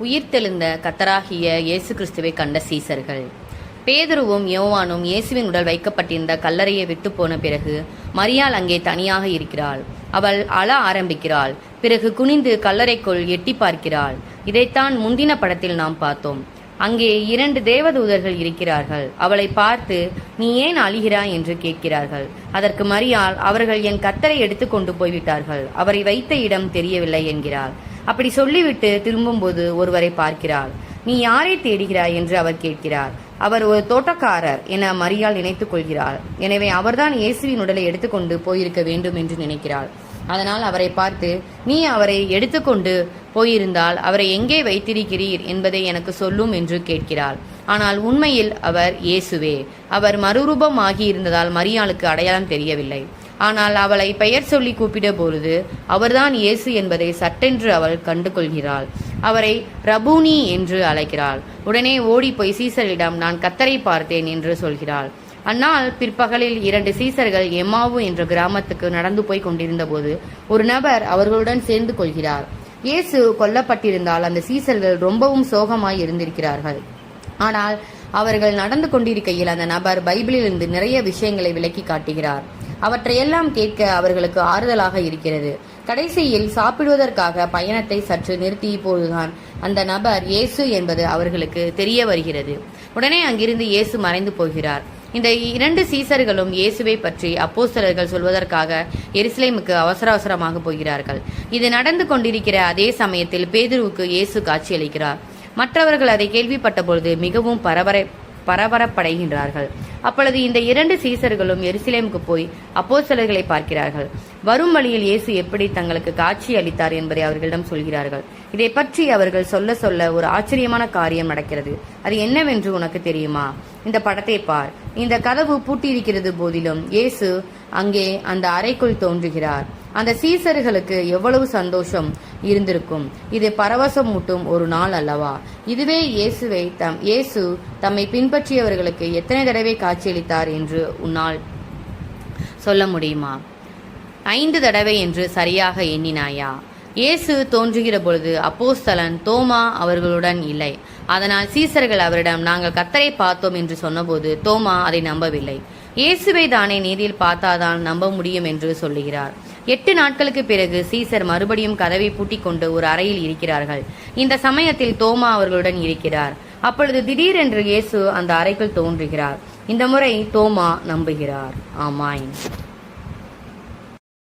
உயிர்த்தெழுந்த கர்த்தராகிய இயேசு கிறிஸ்துவை கண்ட சீசர்கள். பேதுருவும் யோவானும் இயேசுவின் உடல் வைக்கப்பட்டிருந்த கல்லறையை விட்டு போன பிறகு மரியாள் அங்கே தனியாக இருக்கிறாள். அவள் அழ ஆரம்பிக்கிறாள். பிறகு குனிந்து கல்லறைக்குள் எட்டி பார்க்கிறாள். இதைத்தான் முந்தின படத்தில் நாம் பார்த்தோம். அங்கே 2 தேவதூதர்கள் இருக்கிறார்கள். அவளை பார்த்து, நீ ஏன் அழுகிறாய் என்று கேட்கிறார்கள். அதற்கு மரியாள், அவர்கள் என் கர்த்தரை எடுத்துக்கொண்டு போய்விட்டார்கள், அவரை வைத்த இடம் தெரியவில்லை என்கிறாள். அப்படி சொல்லிவிட்டு திரும்பும்போது ஒருவரை பார்க்கிறாள். நீ யாரை தேடுகிறாய் என்று அவர் கேட்கிறார். அவர் ஒரு தோட்டக்காரர் என மரியாள் நினைத்துக் கொள்கிறாள். எனவே அவர்தான் இயேசுவின் உடலை எடுத்துக்கொண்டு போயிருக்க வேண்டும் என்று நினைக்கிறாள். அதனால் அவரை பார்த்து, நீ அவரை எடுத்துக்கொண்டு போயிருந்தால் அவரை எங்கே வைத்திருக்கிறீர் என்பதை எனக்கு சொல்லும் என்று கேட்கிறாள். ஆனால் உண்மையில் அவர் இயேசுவே. அவர் மறுரூபமாகி இருந்ததால் மரியாளுக்கு அடையாளம் தெரியவில்லை. ஆனால் அவளை பெயர் சொல்லி கூப்பிட பொழுது அவர்தான் இயேசு என்பதை சட்டென்று அவள் கண்டு கொள்கிறாள். அவரை ரபூனி என்று அழைக்கிறாள். உடனே ஓடி போய் சீசரிடம், நான் கர்த்தரை பார்த்தேன் என்று சொல்கிறாள். அந்நாள் பிற்பகலில் 2 சீசர்கள் எம்மாவு என்ற கிராமத்துக்கு நடந்து போய் கொண்டிருந்த போது ஒரு நபர் அவர்களுடன் சேர்ந்து கொள்கிறார். இயேசு கொல்லப்பட்டிருந்தால் அந்த சீசர்கள் ரொம்பவும் சோகமாய் இருந்திருக்கிறார்கள். ஆனால் அவர்கள் நடந்து கொண்டிருக்கையில் அந்த நபர் பைபிளிலிருந்து நிறைய விஷயங்களை விளக்கி காட்டுகிறார். அவற்றையெல்லாம் கேட்க அவர்களுக்கு ஆறுதலாக இருக்கிறது. கடைசியில் சாப்பிடுவதற்காக பயணத்தை சற்று நிறுத்தி போதுதான் அந்த நபர் இயேசு என்பது அவர்களுக்கு தெரிய வருகிறது. உடனே அங்கிருந்து இயேசு மறைந்து போகிறார். இந்த 2 சீசர்களும் இயேசுவை பற்றி அப்போஸ்தலர்கள் சொல்வதற்காக எருசலேமுக்கு அவசரமாக போகிறார்கள். இது நடந்து கொண்டிருக்கிற அதே சமயத்தில் பேதுருவுக்கு இயேசு காட்சியளிக்கிறார். மற்றவர்கள் அதை கேள்விப்பட்ட பொழுது மிகவும் பரபரப்படைகின்றார்கள். அப்பொழுது இந்த 2 சீசர்களும் எருசலேமுக்கு போய் அப்போஸ்தலர்களை பார்க்கிறார்கள். வரும் வழியில் இயேசு எப்படி தங்களுக்கு காட்சி அளித்தார் என்பதை அவர்களிடம் சொல்கிறார்கள். இதை பற்றி அவர்கள் சொல்ல ஒரு ஆச்சரியமான காரியம் நடக்கிறது. அது என்னவென்று உனக்கு தெரியுமா? இந்த படத்தை பார். இந்த கதவு பூட்டியிருக்கிறது போதிலும் இயேசு அங்கே அந்த அறைக்குள் தோன்றுகிறார். அந்த சீசர்களுக்கு எவ்வளவு சந்தோஷம் இருந்திருக்கும். இது பரவசமூட்டும் ஒரு நாள் அல்லவா? இதுவே இயேசு தம்மை பின்பற்றியவர்களுக்கு எத்தனை தடவை காட்சியளித்தார் என்று உன்னால் சொல்ல முடியுமா? 5 தடவை என்று சரியாக எண்ணினாயா? இயேசு தோன்றுகிற பொழுது அப்போஸ்தலன் தோமா அவர்களுடன் இல்லை. அதனால் சீசர்கள் அவரிடம், நாங்கள் கர்த்தரை பார்த்தோம் என்று சொன்னபோது தோமா அதை நம்பவில்லை. இயேசுவை தானே நேரில் பார்த்தாதான் நம்ப முடியும் என்று சொல்லுகிறார். 8 நாட்களுக்கு பிறகு சீசர் மறுபடியும் கதவை பூட்டிக் கொண்டு ஒரு அறையில் இருக்கிறார்கள். இந்த சமயத்தில் தோமா அவர்களுடன் இருக்கிறார். அப்பொழுது திடீரென்று இயேசு அந்த அறைக்குள் தோன்றுகிறார். இந்த முறை தோமா நம்புகிறார். ஆமாம்.